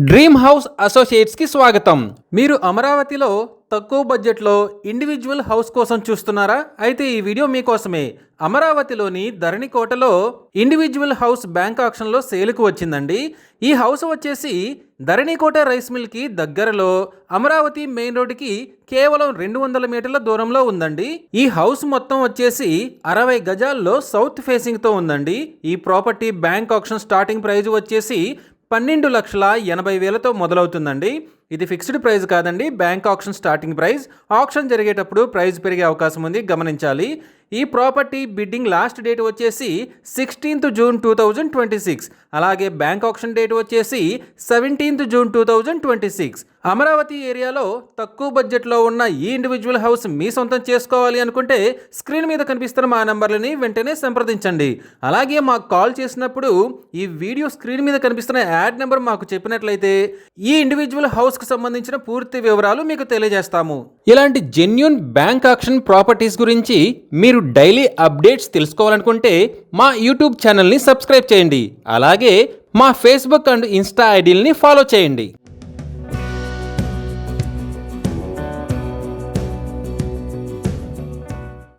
Dream house అసోసియేట్స్కి స్వాగతం. మీరు అమరావతిలో తక్కువ బడ్జెట్లో ఇండివిజువల్ హౌస్ కోసం చూస్తున్నారా? అయితే ఈ వీడియో మీకోసమే. అమరావతిలోని ధరణికోటలో ఇండివిజువల్ హౌస్ బ్యాంక్ ఆక్షన్లో సేల్కు వచ్చిందండి. ఈ హౌస్ వచ్చేసి ధరణికోట రైస్ మిల్కి దగ్గరలో అమరావతి మెయిన్ రోడ్డుకి కేవలం 200 మీటర్ల దూరంలో ఉందండి. ఈ హౌస్ మొత్తం వచ్చేసి 60 గజాల్లో సౌత్ ఫేసింగ్తో ఉందండి. ఈ property bank auction starting price వచ్చేసి 12,80,000తో మొదలవుతుందండి. ఇది ఫిక్స్డ్ ప్రైస్ కాదండి, bank auction starting price. Auction జరిగేటప్పుడు ప్రైస్ పెరిగే అవకాశం ఉంది, గమనించాలి. ఈ ప్రాపర్టీ బిడ్డింగ్ లాస్ట్ డేట్ వచ్చేసి 16th June 2026. అలాగే బ్యాంక్ ఆక్షన్ డేట్ వచ్చేసి 17th June 2026. అమరావతి ఏరియాలో తక్కువ బడ్జెట్లో ఉన్న ఈ ఇండివిజువల్ హౌస్ మీ సొంతం చేసుకోవాలి అనుకుంటే స్క్రీన్ మీద కనిపిస్తున్న మా నంబర్లని వెంటనే సంప్రదించండి. అలాగే మాకు కాల్ చేసినప్పుడు ఈ వీడియో స్క్రీన్ మీద కనిపిస్తున్న యాడ్ నెంబర్ మాకు చెప్పినట్లయితే ఈ ఇండివిజువల్ హౌస్కి సంబంధించిన పూర్తి వివరాలు మీకు తెలియజేస్తాము. ఇలాంటి జెన్యూన్ బ్యాంక్ ఆక్షన్ ప్రాపర్టీస్ గురించి మీరు డైలీ అప్డేట్స్ తెలుసుకోవాలనుకుంటే మా యూట్యూబ్ ఛానల్ని సబ్స్క్రైబ్ చేయండి. అలాగే మా ఫేస్బుక్ అండ్ ఇన్స్టా ఐడీలని ఫాలో చేయండి.